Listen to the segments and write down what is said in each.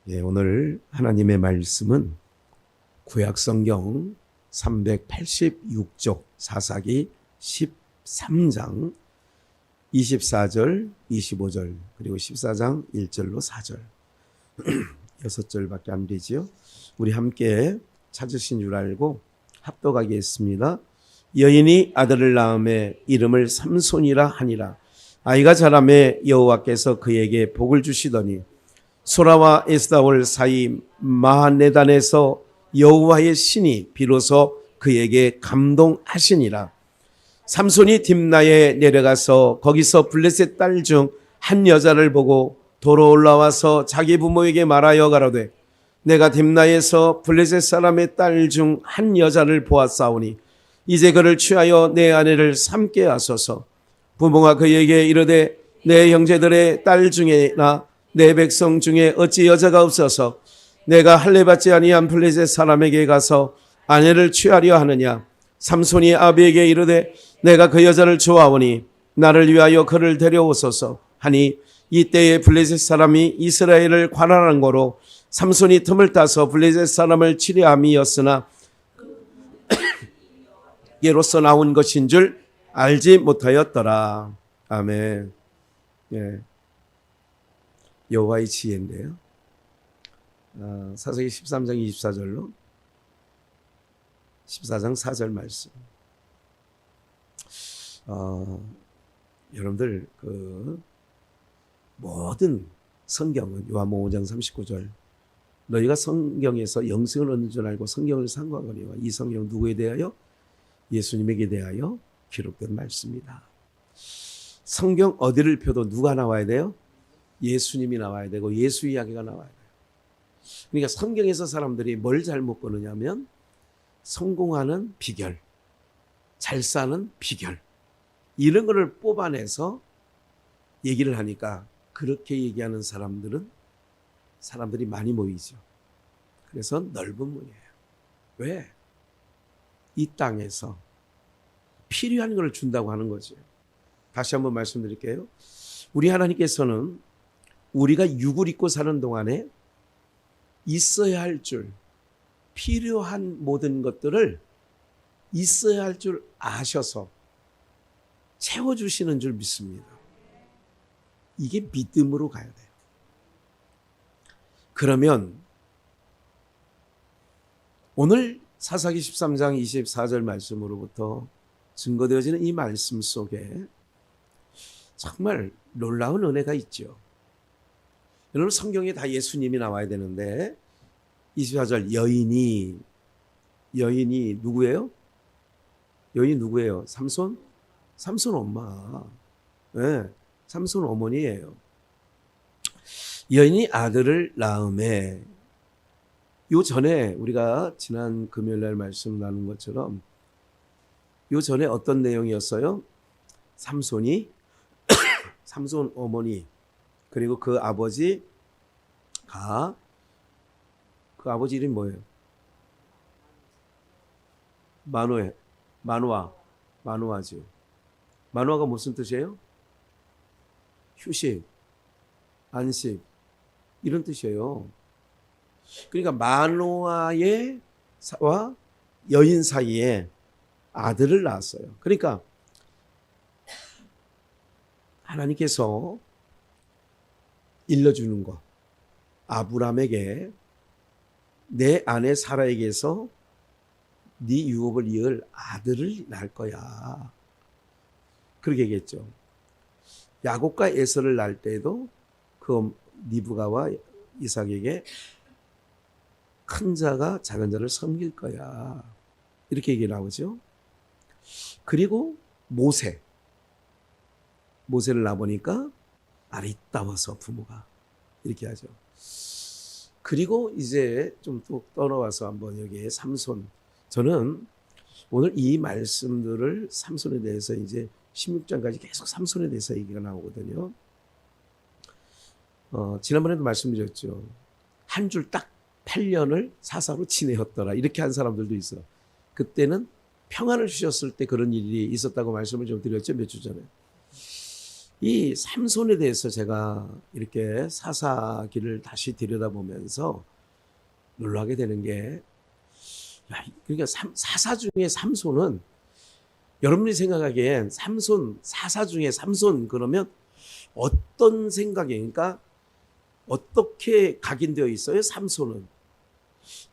예, 오늘 하나님의 말씀은 구약성경 386쪽 사사기 13장 24절, 25절, 그리고 14장 1절로 4절 6절밖에 안 되지요. 우리 함께 찾으신 줄 알고 합독하겠습니다. 여인이 아들을 낳음에 이름을 삼손이라 하니라. 아이가 자라매 여호와께서 그에게 복을 주시더니 소라와 에스다올 사이 마하네단에서 여호와의 신이 비로소 그에게 감동하시니라. 삼손이 딥나에 내려가서 거기서 블레셋 딸 중 한 여자를 보고 도로 올라와서 자기 부모에게 말하여 가로되 내가 딥나에서 블레셋 사람의 딸 중 한 여자를 보았사오니 이제 그를 취하여 내 아내를 삼게 하소서. 부모가 그에게 이르되 내 형제들의 딸 중에나 내 백성 중에 어찌 여자가 없어서 내가 할례받지 아니한 블레셋 사람에게 가서 아내를 취하려 하느냐. 삼손이 아비에게 이르되 내가 그 여자를 좋아하오니 나를 위하여 그를 데려오소서 하니 이때에 블레셋 사람이 이스라엘을 관할한 거로 삼손이 틈을 따서 블레셋 사람을 치려함이었으나 예로서 나온 것인 줄 알지 못하였더라. 아멘. 예. 여호와의 지혜인데요. 사사기 13장 24절로 14장 4절 말씀. 여러분들 그 모든 성경은 요한복음 5장 39절 너희가 성경에서 영생을 얻는 줄 알고 성경을 상고하거니와 이 성경 누구에 대하여? 예수님에게 대하여 기록된 말씀이다. 성경 어디를 펴도 누가 나와야 돼요? 예수님이 나와야 되고 예수 이야기가 나와야 돼요. 그러니까 성경에서 사람들이 뭘 잘못 보느냐면 성공하는 비결, 잘 사는 비결 이런 거를 뽑아내서 얘기를 하니까 그렇게 얘기하는 사람들이 많이 모이죠. 그래서 넓은 문이에요. 왜? 이 땅에서 필요한 걸 준다고 하는 거죠. 다시 한번 말씀드릴게요. 우리 하나님께서는 우리가 육을 입고 사는 동안에 있어야 할 줄, 필요한 모든 것들을 있어야 할 줄 아셔서 채워주시는 줄 믿습니다. 이게 믿음으로 가야 돼요. 그러면 오늘 사사기 13장 24절 말씀으로부터 증거되어지는 이 말씀 속에 정말 놀라운 은혜가 있죠. 여러분 성경에 다 예수님이 나와야 되는데 24절 여인이 누구예요? 여인이 누구예요? 삼손 엄마. 네, 삼손 어머니예요. 여인이 아들을 낳음에 요 전에 우리가 지난 금요일 날 말씀 나눈 것처럼 요 전에 어떤 내용이었어요? 삼손 어머니 그리고 그 아버지 이름이 뭐예요? 마노아죠. 마노아가 무슨 뜻이에요? 휴식, 안식 이런 뜻이에요. 그러니까 마노아의 와 여인 사이에 아들을 낳았어요. 그러니까 하나님께서 일러주는 것, 아브라함에게 내 아내 사라에게서 네 유업을 이을 아들을 낳을 거야. 그렇게 얘기했죠. 야곱과 에서를 낳을 때에도 그 리브가와 이삭에게 큰 자가 작은 자를 섬길 거야. 이렇게 얘기 나오죠. 그리고 모세를 낳아보니까 아리따워서 부모가 이렇게 하죠. 그리고 이제 좀 또 떠나와서 한번 여기에 삼손. 저는 오늘 이 말씀들을 삼손에 대해서 이제 16장까지 계속 삼손에 대해서 얘기가 나오거든요. 지난번에도 말씀드렸죠. 한 줄 딱 8년을 사사로 지내었더라. 이렇게 한 사람들도 있어. 그때는 평안을 주셨을 때 그런 일이 있었다고 말씀을 좀 드렸죠. 몇 주 전에. 이 삼손에 대해서 제가 이렇게 사사기를 다시 들여다보면서 놀라게 되는 게, 그러니까 사사 중에 삼손은, 여러분이 생각하기엔 삼손, 사사 중에 삼손 그러면 어떤 생각이, 그러니까 어떻게 각인되어 있어요? 삼손은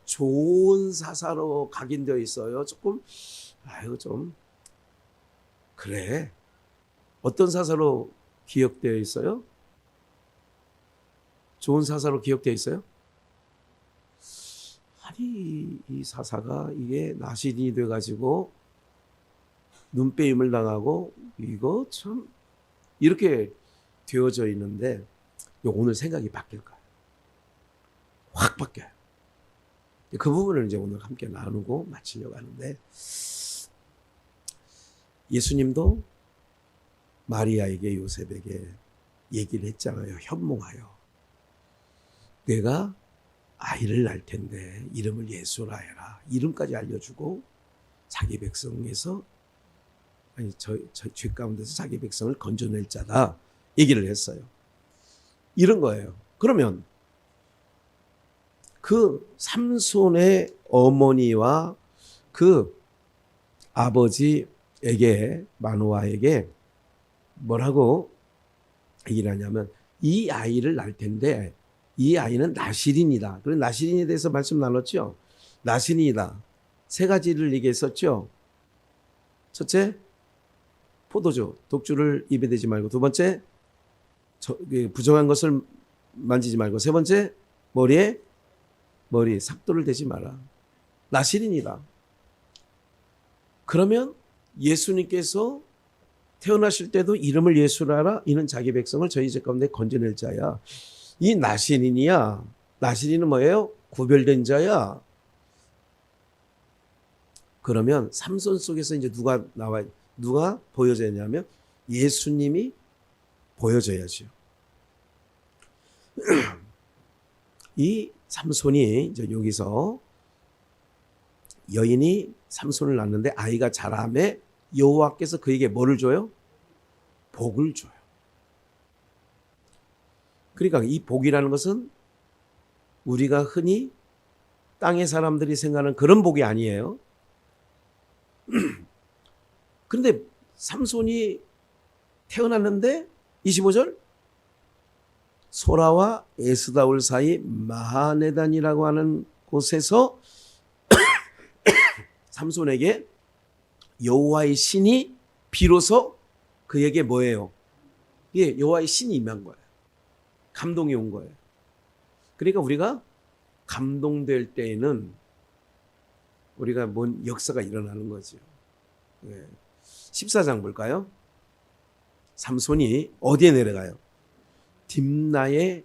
좋은 사사로 각인되어 있어요. 조금 좀 그래. 어떤 사사로 기억되어 있어요? 좋은 사사로 기억되어 있어요? 아니, 이 사사가 이게 나신이 돼가지고 눈빼임을 당하고 이거 참 이렇게 되어져 있는데, 오늘 생각이 바뀔 거예요. 확 바뀌어요. 그 부분을 이제 오늘 함께 나누고 마치려고 하는데, 예수님도 마리아에게 요셉에게 얘기를 했잖아요. 현몽하여 내가 아이를 낳을 텐데 이름을 예수라 해라. 이름까지 알려주고 자기 백성에서, 아니 죄 가운데서 자기 백성을 건져낼 자다 얘기를 했어요. 이런 거예요. 그러면 그 삼손의 어머니와 그 아버지에게, 마노아에게 뭐라고 얘기를 하냐면, 이 아이를 낳을 텐데 이 아이는 나실인이다. 그래서 나실인에 대해서 말씀 나눴죠. 나실인이다. 세 가지를 얘기했었죠. 첫째, 포도주, 독주를 입에 대지 말고. 두 번째, 부정한 것을 만지지 말고. 세 번째, 머리 삭도를 대지 마라. 나실인이다. 그러면 예수님께서 태어나실 때도 이름을 예수라, 이는 자기 백성을 저희 죄 가운데 건져낼 자야. 이 나실인이야. 나실인은 뭐예요? 구별된 자야. 그러면 삼손 속에서 이제 누가 보여져야냐면 예수님이 보여져야죠. 이 삼손이 이제 여기서 여인이 삼손을 낳는데 아이가 자라매 여호와께서 그에게 뭐를 줘요? 복을 줘요. 그러니까 이 복이라는 것은 우리가 흔히 땅의 사람들이 생각하는 그런 복이 아니에요. 그런데 삼손이 태어났는데 25절, 소라와 에스다올 사이 마하네단이라고 하는 곳에서 삼손에게 여호와의 신이 비로소 그에게 뭐예요? 예, 여호와의 신이 임한 거예요. 감동이 온 거예요. 그러니까 우리가 감동될 때에는 우리가 뭔 역사가 일어나는 거죠. 예. 14장 볼까요? 삼손이 어디에 내려가요? 딥나에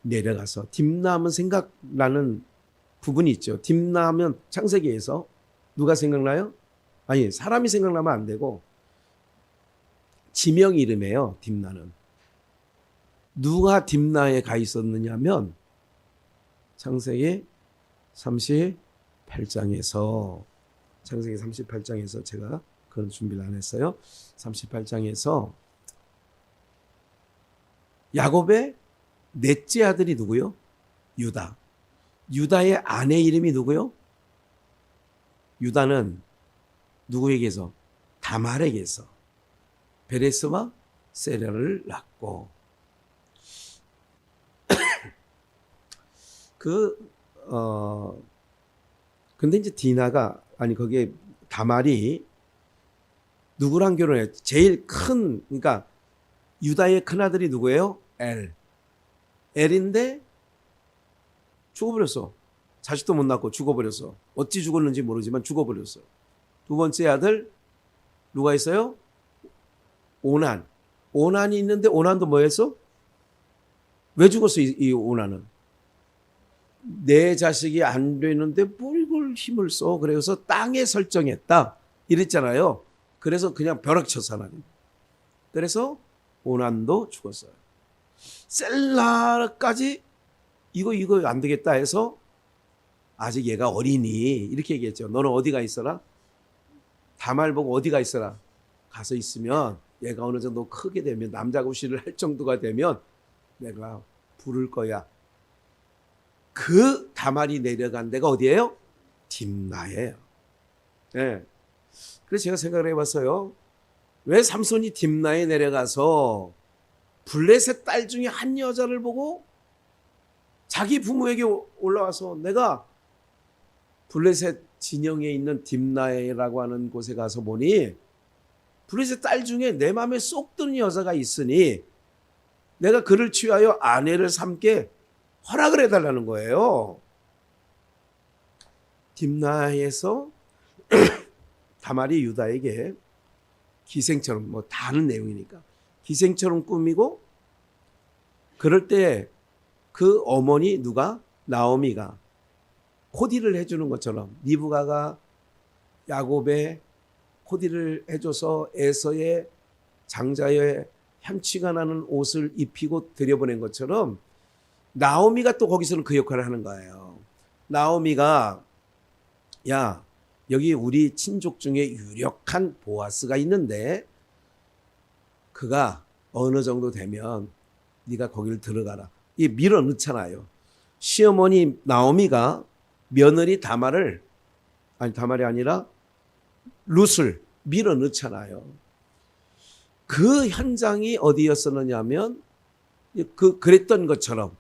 내려가서, 딥나 하면 생각나는 부분이 있죠. 딥나 하면 창세기에서 누가 생각나요? 아니, 사람이 생각나면 안 되고 지명 이름이에요. 딥나는. 누가 딥나에 가 있었느냐면 창세기 38장에서 제가 그런 준비를 안 했어요. 38장에서 야곱의 넷째 아들이 누구요? 유다. 유다의 아내 이름이 누구요? 유다는 누구에게서? 다말에게서 베레스와 세라를 낳고, 근데 이제 디나가, 아니 거기에 다말이 누구랑 결혼해? 제일 큰, 그러니까 유다의 큰 아들이 누구예요? 엘인데 죽어버렸어. 자식도 못 낳고 죽어버렸어. 어찌 죽었는지 모르지만 죽어버렸어. 두 번째 아들 누가 있어요? 오난이 있는데 오난도 뭐 했어? 왜 죽었어? 이 오난은 내 자식이 안 되는데 뭘 이걸 힘을 써. 그래서 땅에 설정했다 이랬잖아요. 그래서 그냥 벼락쳤어 하나님. 그래서 오난도 죽었어요. 셀라까지 이거 안 되겠다 해서, 아직 얘가 어리니 이렇게 얘기했죠. 너는 어디가 있어라? 다말 보고 어디가 있어라? 가서 있으면 얘가 어느 정도 크게 되면 남자 구실을 할 정도가 되면 내가 부를 거야. 그 다말이 내려간 데가 어디예요? 딥나예요. 네. 그래서 제가 생각을 해봤어요. 왜 삼손이 딥나에 내려가서 블레셋 딸 중에 한 여자를 보고 자기 부모에게 올라와서 내가 블레셋 진영에 있는 딥나에라고 하는 곳에 가서 보니 블레셋 딸 중에 내 마음에 쏙 드는 여자가 있으니 내가 그를 취하여 아내를 삼게 허락을 해달라는 거예요. 딥나에서 다말이 유다에게 기생처럼, 뭐 다른 내용이니까 기생처럼 꾸미고, 그럴 때 그 어머니 누가? 나오미가 코디를 해주는 것처럼 리브가가 야곱의 코디를 해줘서 에서의 장자의 향취가 나는 옷을 입히고 들여보낸 것처럼 나오미가 또 거기서는 그 역할을 하는 거예요. 나오미가 야, 여기 우리 친족 중에 유력한 보아스가 있는데 그가 어느 정도 되면 네가 거기를 들어가라. 이 밀어넣잖아요. 시어머니 나오미가 며느리 다말을, 아니 다말이 아니라 룻을 밀어넣잖아요. 그 현장이 어디였었느냐면 그랬던 것처럼,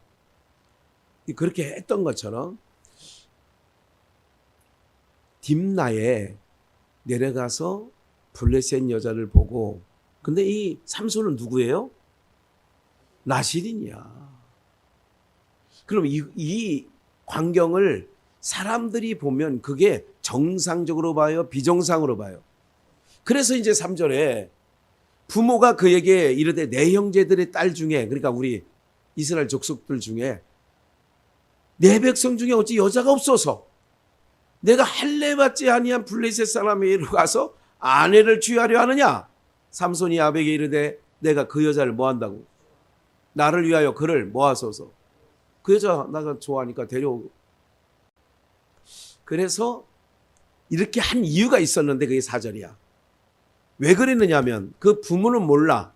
그렇게 했던 것처럼 딥나에 내려가서 블레셋 여자를 보고, 근데 이 삼손은 누구예요? 나실인이야. 그럼 이 광경을 사람들이 보면 그게 정상적으로 봐요? 비정상으로 봐요? 그래서 이제 3절에 부모가 그에게 이르되 내 형제들의 딸 중에, 그러니까 우리 이스라엘 족속들 중에 내 백성 중에 어찌 여자가 없어서 내가 할례 받지 아니한 블레셋 사람에게로 가서 아내를 취하려 하느냐? 삼손이 아벨에게 이르되 내가 그 여자를 뭐 한다고? 나를 위하여 그를 모아소서. 그 여자 나가 좋아하니까 데려오고. 그래서 이렇게 한 이유가 있었는데 그게 4절이야. 왜 그랬느냐면 그 부모는 몰라.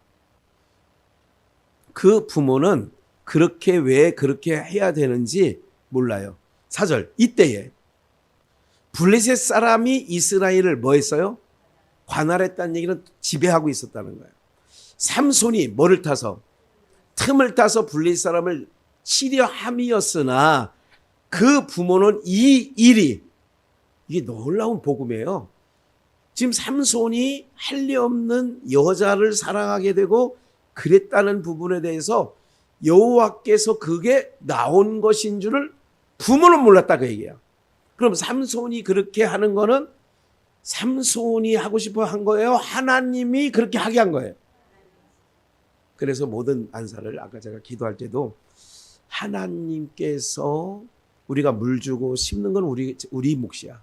그 부모는 그렇게 왜 그렇게 해야 되는지 몰라요. 4절 이때에 블레셋 사람이 이스라엘을 뭐 했어요? 관할했다는 얘기는 지배하고 있었다는 거예요. 삼손이 뭐를 타서? 틈을 타서 블레셋 사람을 치려 함이었으나 그 부모는 이 일이, 이게 놀라운 복음이에요. 지금 삼손이 할례 없는 여자를 사랑하게 되고 그랬다는 부분에 대해서 여호와께서 그게 나온 것인 줄을 부모는 몰랐다 그 얘기야. 그럼 삼손이 그렇게 하는 거는 삼손이 하고 싶어 한 거예요? 하나님이 그렇게 하게 한 거예요? 그래서 모든 안사를 아까 제가 기도할 때도 하나님께서 우리가 물 주고 심는 건 우리 몫이야.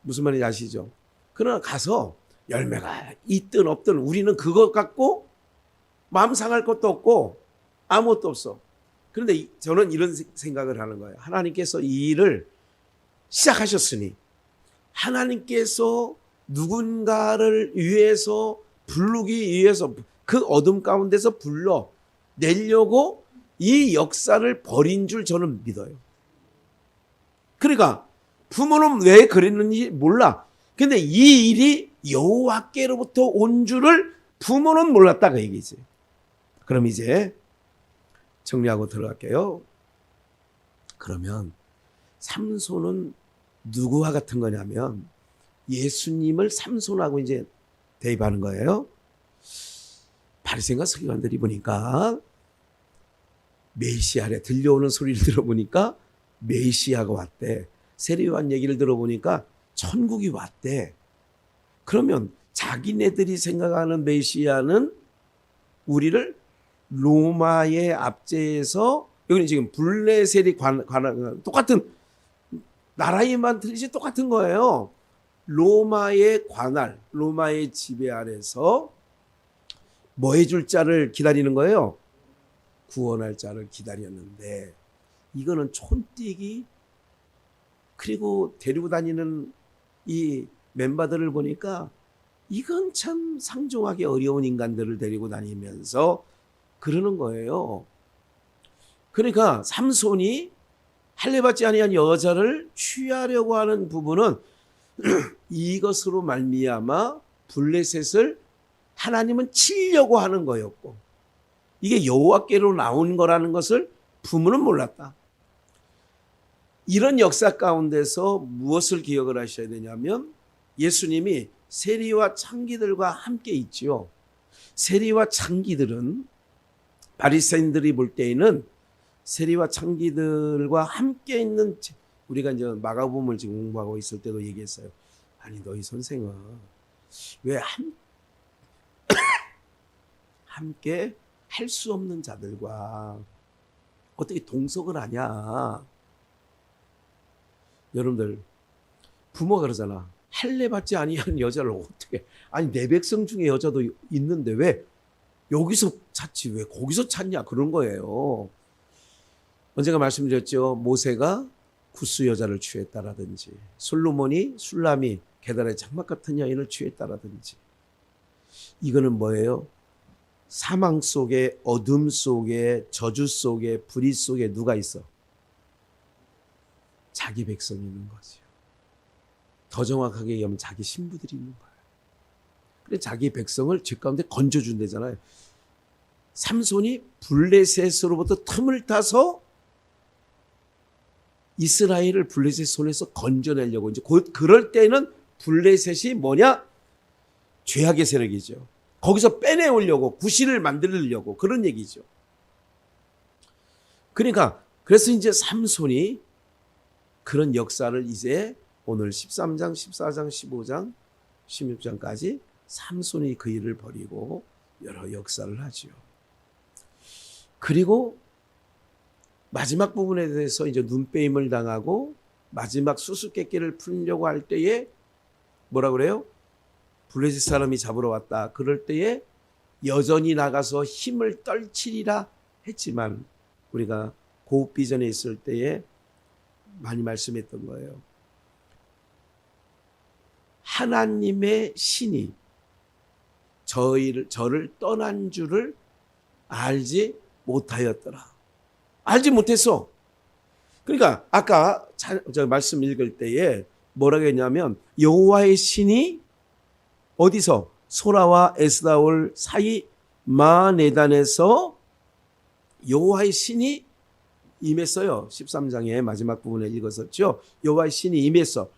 무슨 말인지 아시죠? 그러나 가서 열매가 있든 없든 우리는 그것 갖고 마음 상할 것도 없고 아무것도 없어. 그런데 저는 이런 생각을 하는 거예요. 하나님께서 이 일을 시작하셨으니 하나님께서 누군가를 위해서 부르기 위해서 그 어둠 가운데서 불러 내려고 이 역사를 벌인 줄 저는 믿어요. 그러니까 부모는 왜 그랬는지 몰라. 근데 이 일이 여호와께로부터 온 줄을 부모는 몰랐다 그 얘기지. 그럼 이제 정리하고 들어갈게요. 그러면 삼손은 누구와 같은 거냐면 예수님을 삼손하고 이제 대입하는 거예요. 바리새인과 서기관들이 보니까 메시아래, 들려오는 소리를 들어보니까 메시아가 왔대. 세례요한 얘기를 들어보니까 천국이 왔대. 그러면 자기네들이 생각하는 메시아는 우리를 로마의 압제에서, 여기는 지금 블레셋이 똑같은 나라에만 틀리지 똑같은 거예요. 로마의 관할, 로마의 지배 아래서 뭐 해줄 자를 기다리는 거예요? 구원할 자를 기다렸는데 이거는 촌뛰기. 그리고 데리고 다니는 이 멤버들을 보니까 이건 참 상종하기 어려운 인간들을 데리고 다니면서 그러는 거예요. 그러니까 삼손이 할례받지 아니한 여자를 취하려고 하는 부분은 이것으로 말미암아 블레셋을 하나님은 치려고 하는 거였고, 이게 여호와께로 나온 거라는 것을 부모는 몰랐다. 이런 역사 가운데서 무엇을 기억을 하셔야 되냐면, 예수님이 세리와 창기들과 함께 있지요. 세리와 창기들은 바리새인들이 볼 때에는 세리와 창기들과 함께 있는, 우리가 이제 마가복음을 지금 공부하고 있을 때도 얘기했어요. 아니 너희 선생은 왜 함께 할 수 없는 자들과 어떻게 동석을 하냐. 여러분들 부모가 그러잖아. 할례 받지 아니한 여자를 어떻게, 아니 내 백성 중에 여자도 있는데 왜 여기서 찾지, 왜 거기서 찾냐, 그런 거예요. 언젠가 말씀드렸죠. 모세가 구스 여자를 취했다라든지, 솔로몬이 술람이 게달의 장막 같은 여인을 취했다라든지. 이거는 뭐예요? 사망 속에, 어둠 속에, 저주 속에, 불의 속에 누가 있어? 자기 백성이 있는 거죠. 더 정확하게 얘기하면 자기 신부들이 있는 거예요. 그래 자기 백성을 죄 가운데 건져준다잖아요. 삼손이 블레셋으로부터 틈을 타서 이스라엘을 블레셋 손에서 건져내려고, 이제 곧 그럴 때는 블레셋이 뭐냐? 죄악의 세력이죠. 거기서 빼내오려고, 구실을 만들려고, 그런 얘기죠. 그러니까 그래서 이제 삼손이 그런 역사를 이제 오늘 13장, 14장, 15장, 16장까지 삼손이 그 일을 벌이고 여러 역사를 하지요. 그리고 마지막 부분에 대해서 이제 눈빼임을 당하고 마지막 수수께끼를 풀려고 할 때에 뭐라 그래요? 블레셋 사람이 잡으러 왔다. 그럴 때에 여전히 나가서 힘을 떨치리라 했지만, 우리가 고읍 비전에 있을 때에 많이 말씀했던 거예요. 하나님의 신이 저를 떠난 줄을 알지 못하였더라. 알지 못했어. 그러니까 아까 저 말씀 읽을 때에 뭐라고 했냐면, 여호와의 신이 어디서? 소라와 에스다올 사이 마네단에서 여호와의 신이 임했어요. 13장의 마지막 부분에 읽었었죠. 여호와의 신이 임했어.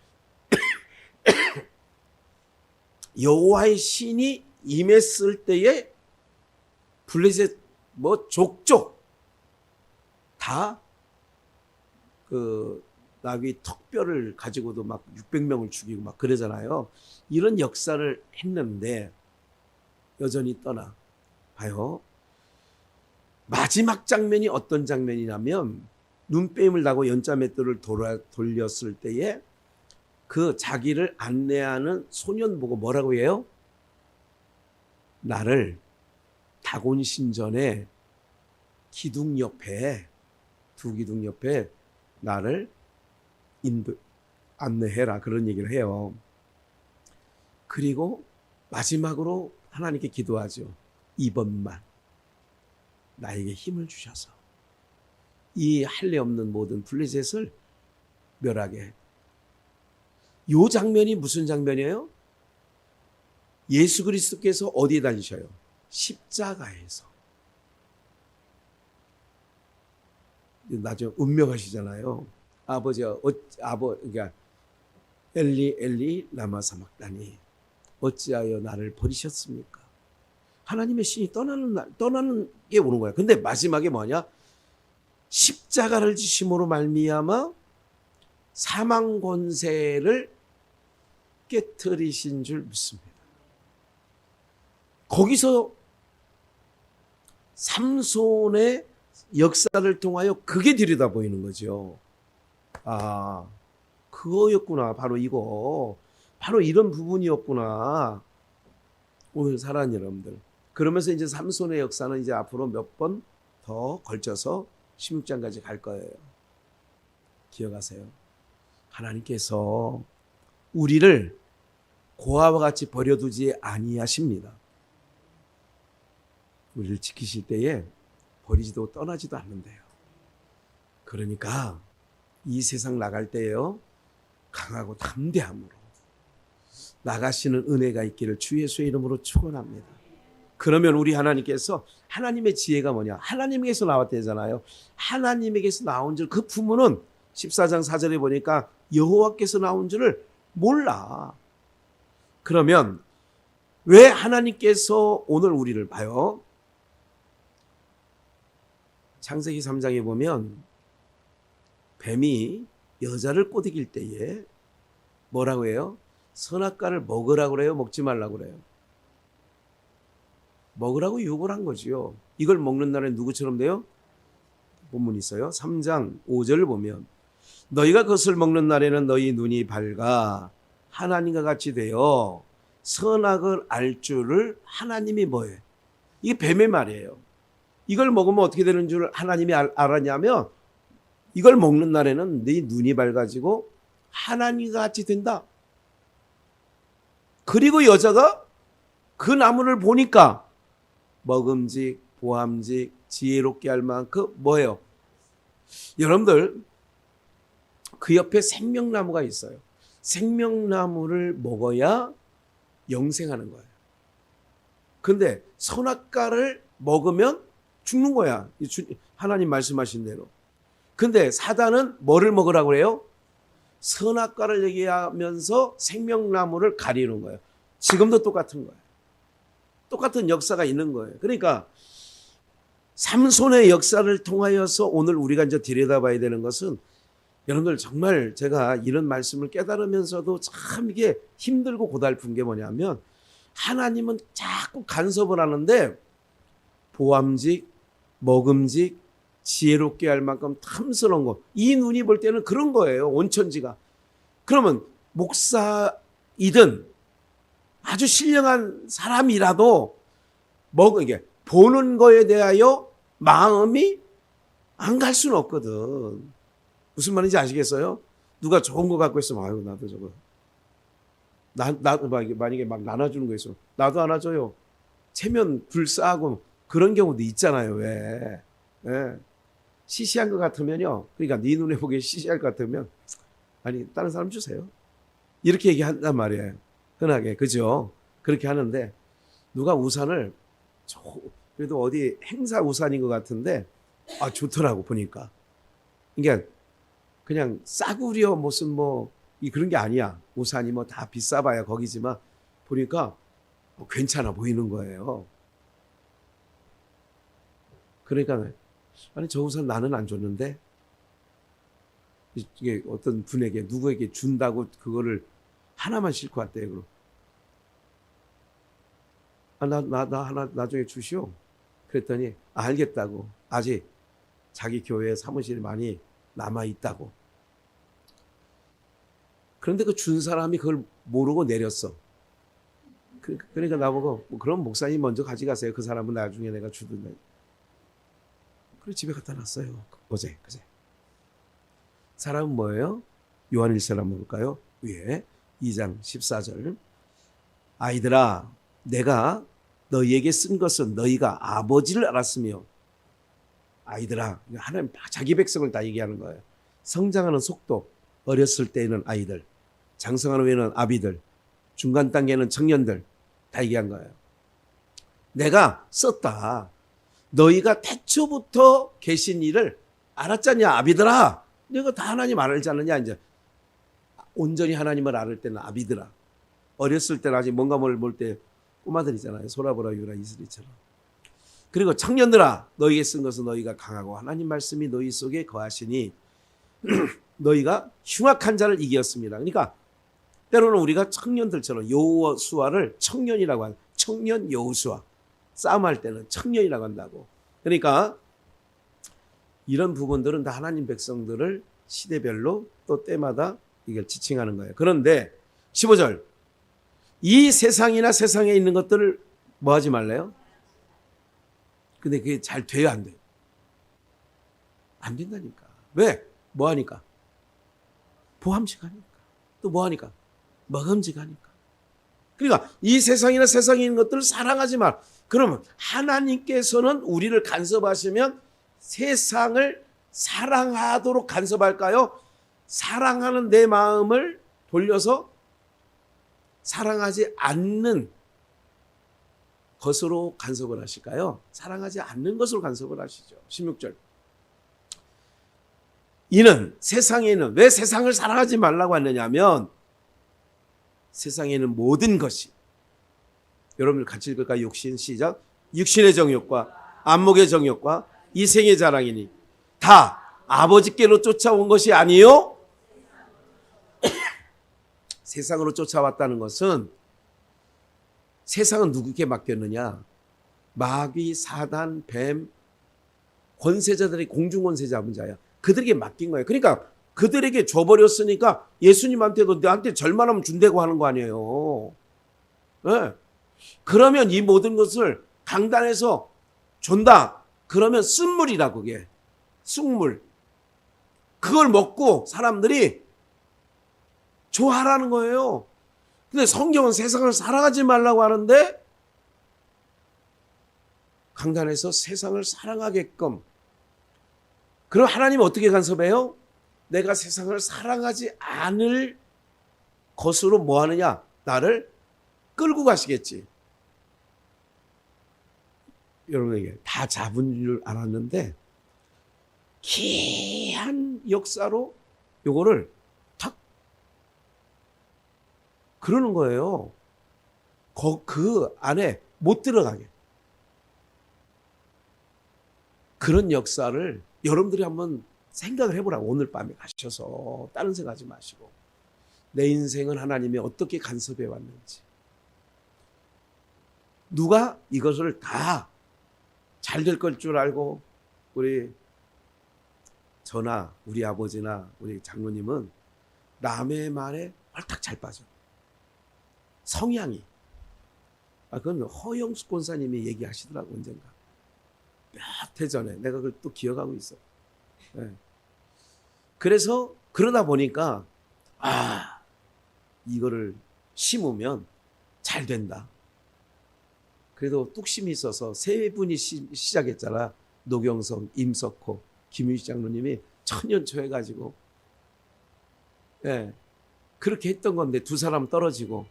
여호와의 신이 임했을 때에 블레셋 족족 다 그 나귀 턱뼈를 가지고도 막 600명을 죽이고 막 그러잖아요. 이런 역사를 했는데 여전히 떠나. 봐요. 마지막 장면이 어떤 장면이냐면, 눈빼임을 나고 연자 맷돌을 돌렸을 때에 그 자기를 안내하는 소년 보고 뭐라고 해요? 나를 다곤 신전에 기둥 옆에, 두 기둥 옆에 나를 안내해라, 그런 얘기를 해요. 그리고 마지막으로 하나님께 기도하죠. 이번만 나에게 힘을 주셔서 이 할례 없는 모든 블레셋을 멸하게. 이 장면이 무슨 장면이에요? 예수 그리스도께서 어디에 달리셔요? 십자가에서. 나중에 운명하시잖아요. 그러니까 엘리 엘리 라마 사막다니 어찌하여 나를 버리셨습니까? 하나님의 신이 떠나는 게 오는 거야. 근데 마지막에 뭐냐? 십자가를 지심으로 말미암아 사망 권세를 깨뜨리신 줄 믿습니다. 거기서 삼손의 역사를 통하여 그게 들여다 보이는 거죠. 아, 그거였구나. 바로 이거. 바로 이런 부분이었구나. 오늘 사랑하는 여러분들. 그러면서 이제 삼손의 역사는 이제 앞으로 몇 번 더 걸쳐서 16장까지 갈 거예요. 기억하세요. 하나님께서 우리를 고아와 같이 버려두지 아니하십니다. 우리를 지키실 때에 버리지도 떠나지도 않는데요. 그러니까 이 세상 나갈 때에요, 강하고 담대함으로 나가시는 은혜가 있기를 주 예수의 이름으로 축원합니다. 그러면 우리 하나님께서, 하나님의 지혜가 뭐냐? 하나님에게서 나왔대잖아요. 하나님에게서 나온 줄, 그 부모는 14장 4절에 보니까 여호와께서 나온 줄을 몰라. 그러면 왜 하나님께서 오늘 우리를 봐요? 창세기 3장에 보면 뱀이 여자를 꼬드길 때에 뭐라고 해요? 선악과를 먹으라고 그래요? 먹지 말라고 그래요? 먹으라고 유혹을 한 거지요. 이걸 먹는 날에 누구처럼 돼요? 본문이 있어요. 3장 5절을 보면 너희가 그것을 먹는 날에는 너희 눈이 밝아 하나님과 같이 되어 선악을 알 줄을 하나님이 뭐예요? 이게 뱀의 말이에요. 이걸 먹으면 어떻게 되는 줄 하나님이 알았냐면 이걸 먹는 날에는 네 눈이 밝아지고 하나님과 같이 된다. 그리고 여자가 그 나무를 보니까 먹음직, 보암직, 지혜롭게 할 만큼 뭐예요? 여러분들 그 옆에 생명나무가 있어요. 생명나무를 먹어야 영생하는 거예요. 근데 선악과를 먹으면 죽는 거야. 하나님 말씀하신 대로. 근데 사단은 뭐를 먹으라고 그래요? 선악과를 얘기하면서 생명나무를 가리는 거예요. 지금도 똑같은 거예요. 똑같은 역사가 있는 거예요. 그러니까 삼손의 역사를 통하여서 오늘 우리가 이제 들여다봐야 되는 것은, 여러분들 정말 제가 이런 말씀을 깨달으면서도 참 이게 힘들고 고달픈 게 뭐냐면, 하나님은 자꾸 간섭을 하는데 보암직, 먹음직, 지혜롭게 할 만큼 탐스러운 것, 이 눈이 볼 때는 그런 거예요. 온천지가. 그러면 목사이든 아주 신령한 사람이라도 이게 보는 거에 대하여 마음이 안 갈 수는 없거든. 무슨 말인지 아시겠어요? 누가 좋은 거 갖고 있으면 아유 나도 저거 만약에 막 나눠주는 거 있으면 나도 안아줘요. 체면 불싸고 그런 경우도 있잖아요. 왜? 네. 시시한 것 같으면요. 그러니까 네 눈에 보기에 시시할 것 같으면 아니 다른 사람 주세요. 이렇게 얘기한단 말이에요. 흔하게. 그죠? 그렇게 하는데 누가 우산을 그래도 어디 행사 우산인 것 같은데 좋더라고 보니까. 그러니까 그냥 싸구려 무슨 그런 게 아니야. 우산이 다 비싸봐야 거기지만 보니까 괜찮아 보이는 거예요. 그러니까 아니 저 우산 나는 안 줬는데 이게 어떤 분에게 누구에게 준다고 그거를 하나만 싣고 왔대요. 그럼 나 하나 나중에 주시오. 그랬더니 알겠다고. 아직 자기 교회 사무실이 많이 남아 있다고. 그런데 그 준 사람이 그걸 모르고 내렸어. 그러니까 나보고 그럼 목사님 먼저 가져가세요. 그 사람은 나중에 내가 주든가. 그래 집에 갖다 놨어요. 그제. 사람은 뭐예요? 요한일서 한번 볼까요? 위에 2장 14절. 아이들아 내가 너희에게 쓴 것은 너희가 아버지를 알았으며, 아이들아 하나님 자기 백성을 다 얘기하는 거예요. 성장하는 속도, 어렸을 때에는 아이들, 장성하는 후에는 아비들, 중간 단계는 청년들 다 얘기한 거예요. 내가 썼다. 너희가 태초부터 계신 일을 알았잖냐 아비들아. 내가 다 하나님 알지 않느냐. 이제 온전히 하나님을 알을 때는 아비들아. 어렸을 때는 아직 뭔가 볼 때 꼬마들이잖아요. 소라보라 유라 이스리처럼. 그리고 청년들아 너희에게 쓴 것은 너희가 강하고 하나님 말씀이 너희 속에 거하시니 너희가 흉악한 자를 이겼습니다. 그러니까 때로는 우리가 청년들처럼 여호수아를 청년이라고 하는, 청년 여호수아 싸움할 때는 청년이라고 한다고. 그러니까 이런 부분들은 다 하나님 백성들을 시대별로 또 때마다 이걸 지칭하는 거예요. 그런데 15절 이 세상이나 세상에 있는 것들을 뭐 하지 말래요? 근데 그게 잘 돼요 안 돼요? 안 된다니까. 왜? 뭐 하니까? 보암직하니까. 또 뭐 하니까? 먹음직하니까. 그러니까 이 세상이나 세상에 있는 것들을 사랑하지 말. 그러면 하나님께서는 우리를 간섭하시면 세상을 사랑하도록 간섭할까요? 사랑하는 내 마음을 돌려서 사랑하지 않는 것으로 간섭을 하실까요? 사랑하지 않는 것으로 간섭을 하시죠. 16절. 이는 세상에는 왜 세상을 사랑하지 말라고 하느냐면 세상에는 모든 것이 여러분들 같이 읽을까요? 육신 시작. 육신의 정욕과 안목의 정욕과 이생의 자랑이니 다 아버지께로 쫓아온 것이 아니요 세상으로 쫓아왔다는 것은 세상은 누구에게 맡겼느냐? 마귀, 사단, 뱀, 권세자들이 공중권세 잡은 자야. 그들에게 맡긴 거예요. 그러니까 그들에게 줘버렸으니까 예수님한테도 너한테 절만하면 준다고 하는 거 아니에요. 네. 그러면 이 모든 것을 강단에서 준다. 그러면 쓴물이라 그게. 쑥물. 그걸 먹고 사람들이 좋아하라는 거예요. 근데 성경은 세상을 사랑하지 말라고 하는데 강단에서 세상을 사랑하게끔. 그럼 하나님은 어떻게 간섭해요? 내가 세상을 사랑하지 않을 것으로 뭐 하느냐? 나를 끌고 가시겠지. 여러분에게 다 잡은 줄 알았는데 기이한 역사로 요거를 탁 그러는 거예요. 그 안에 못 들어가게. 그런 역사를 여러분들이 한번 생각을 해보라고. 오늘 밤에 가셔서 다른 생각하지 마시고 내 인생은 하나님이 어떻게 간섭해 왔는지, 누가 이것을 다 잘 될 걸 줄 알고 저나 우리 아버지나 우리 장로님은 남의 말에 헐딱 잘 빠져. 성향이. 그건 허영숙 권사님이 얘기하시더라고 언젠가. 몇 해 전에 내가 그걸 또 기억하고 있어. 네. 그래서 그러다 보니까 이거를 심으면 잘 된다. 그래도 뚝심이 있어서 세 분이 시작했잖아. 노경성, 임석호, 김유식 장로님이 천년초 해가지고 그렇게 했던 건데 두 사람 떨어지고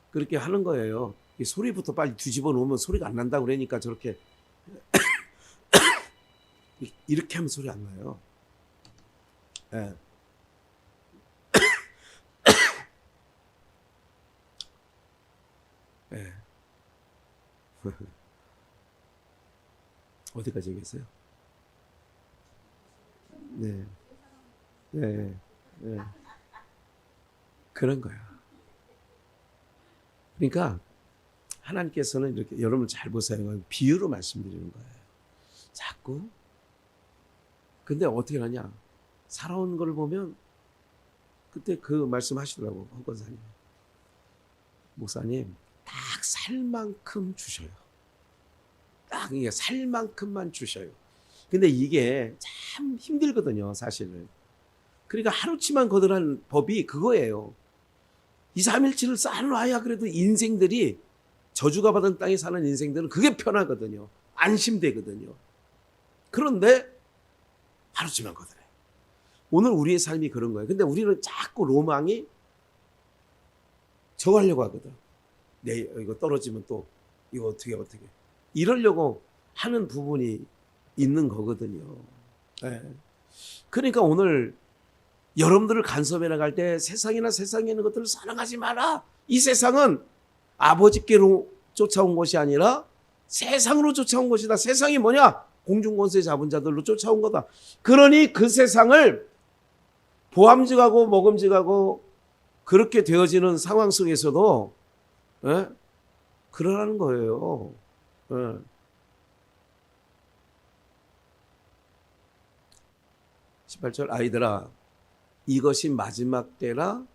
그렇게 하는 거예요. 이 소리부터 빨리 뒤집어 놓으면 소리가 안 난다고 그러니까 저렇게 이렇게 하면 소리 안 나요. 어디까지 얘기했어요? 네. 그런 거야. 그러니까 하나님께서는 이렇게 여러분 잘 보세요. 비유로 말씀드리는 거예요. 자꾸. 근데 어떻게 하냐? 살아온 걸 보면 그때 그 말씀하시더라고. 황 권사님. 목사님 딱 살 만큼 주셔요. 딱 이게 살 만큼만 주셔요. 근데 이게 참 힘들거든요, 사실은. 그러니까 하루치만 거듭하는 법이 그거예요. 2, 3일치를 쌓아놔야 그래도 인생들이 저주가 받은 땅에 사는 인생들은 그게 편하거든요. 안심되거든요. 그런데 하루치만 거듭해. 오늘 우리의 삶이 그런 거예요. 근데 우리는 자꾸 로망이 저거 하려고 하거든. 이거 떨어지면 또 이거 어떻게 이러려고 하는 부분이 있는 거거든요. 그러니까 오늘 여러분들을 간섭해 나갈 때 세상이나 세상에 있는 것들을 사랑하지 마라. 이 세상은 아버지께로 쫓아온 것이 아니라 세상으로 쫓아온 것이다. 세상이 뭐냐? 공중권세 잡은 자들로 쫓아온 거다. 그러니 그 세상을 보암직하고 먹음직하고 그렇게 되어지는 상황 속에서도 그러라는 거예요. 18절 아이들아 이것이 마지막 때라.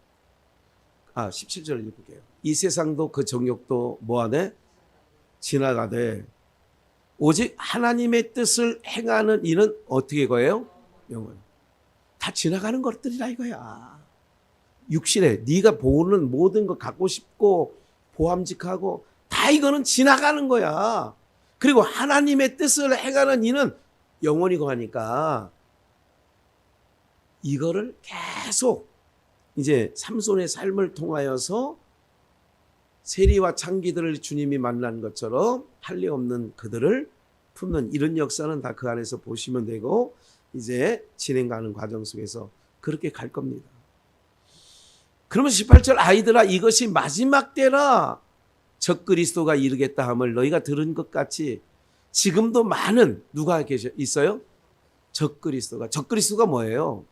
17절 읽을게요. 이 세상도 그 정욕도 뭐하네? 지나가되 오직 하나님의 뜻을 행하는 이는 어떻게 거예요? 영원. 다 지나가는 것들이라 이거야. 육신에 네가 보는 모든 거 갖고 싶고 보암직하고 다 이거는 지나가는 거야. 그리고 하나님의 뜻을 해가는 이는 영원히 거하니까 이거를 계속 이제 삼손의 삶을 통하여서 세리와 창기들을 주님이 만난 것처럼 할례 없는 그들을 품는 이런 역사는 다 그 안에서 보시면 되고 이제 진행가는 과정 속에서 그렇게 갈 겁니다. 그러면 18절 아이들아 이것이 마지막 때라 적그리스도가 이르겠다 함을 너희가 들은 것 같이 지금도 많은 누가 있어요? 적그리스도가 뭐예요?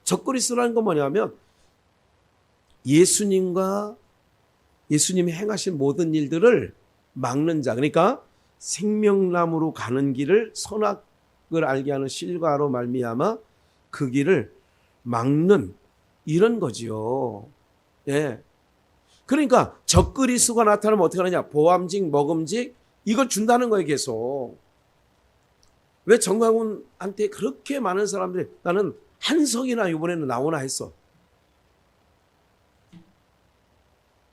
적그리스도라는 건 뭐냐면 예수님이 행하신 모든 일들을 막는 자, 그러니까 생명나무로 가는 길을 선악을 알게 하는 실과로 말미암아 그 길을 막는 이런 거지요. 예. 그러니까 적그리스도가 나타나면 어떻게 하느냐? 보암직, 먹음직 이걸 준다는 거예요, 계속. 왜 정광훈한테 그렇게 많은 사람들이 나는 한석이나 이번에는 나오나 했어.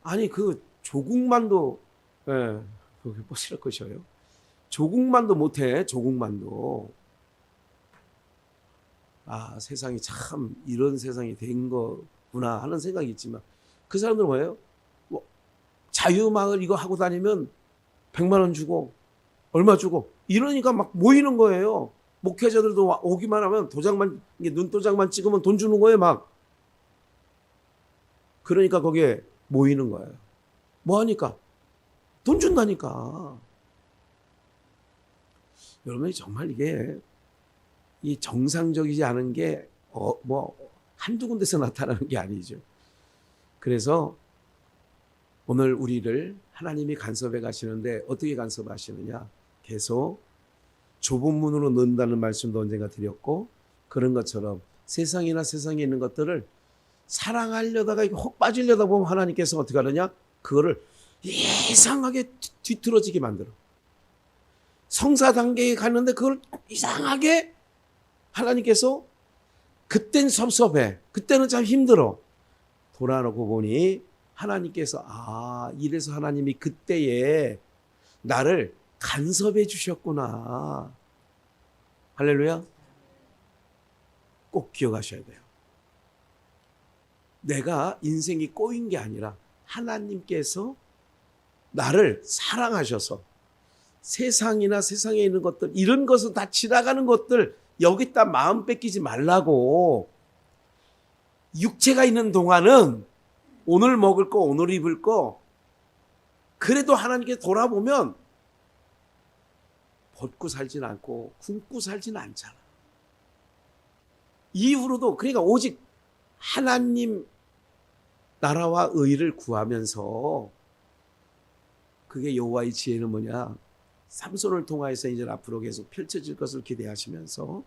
아니 그 조국만도 그게 뽀시락 것이에요. 조국만도 못해. 조국만도. 아 세상이 참 이런 세상이 된 거구나 하는 생각이 있지만 그 사람들은 뭐예요? 뭐 자유마을 이거 하고 다니면 100만 원 주고 얼마 주고 이러니까 막 모이는 거예요. 목회자들도 오기만 하면 도장만 눈도장만 찍으면 돈 주는 거예요. 막. 그러니까 거기에 모이는 거예요. 뭐 하니까? 돈 준다니까. 여러분 정말 이게 이 정상적이지 않은 게 뭐 한두 군데서 나타나는 게 아니죠. 그래서 오늘 우리를 하나님이 간섭해 가시는데 어떻게 간섭하시느냐? 계속 좁은 문으로 넣는다는 말씀도 언젠가 드렸고 그런 것처럼 세상에 있는 것들을 사랑하려다가 혹 빠지려다 보면 하나님께서 어떻게 하느냐? 그거를 이상하게 뒤틀어지게 만들어. 성사 단계에 갔는데 그걸 이상하게 하나님께서 그땐 섭섭해. 그때는 참 힘들어. 돌아놓고 보니 하나님께서 이래서 하나님이 그때에 나를 간섭해 주셨구나. 할렐루야. 꼭 기억하셔야 돼요. 내가 인생이 꼬인 게 아니라 하나님께서 나를 사랑하셔서 세상이나 세상에 있는 것들 이런 것은 다 지나가는 것들 여기다 마음 뺏기지 말라고. 육체가 있는 동안은 오늘 먹을 거 오늘 입을 거 그래도 하나님께 돌아보면 벗고 살진 않고 굶고 살진 않잖아. 이후로도 그러니까 오직 하나님 나라와 의를 구하면서 그게 여호와의 지혜는 뭐냐? 삼손을 통하여서 이제 앞으로 계속 펼쳐질 것을 기대하시면서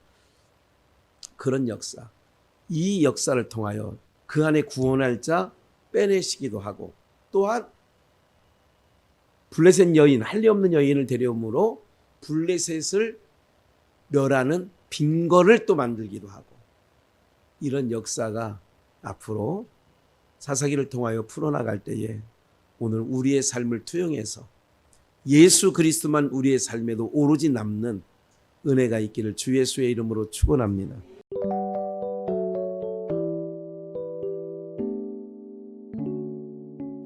그런 역사, 이 역사를 통하여 그 안에 구원할 자 빼내시기도 하고 또한 블레셋 여인, 할례 없는 여인을 데려옴으로 블레셋을 멸하는 빈거를 또 만들기도 하고 이런 역사가 앞으로 사사기를 통하여 풀어나갈 때에 오늘 우리의 삶을 투영해서 예수 그리스도만 우리의 삶에도 오로지 남는 은혜가 있기를 주 예수의 이름으로 축원합니다.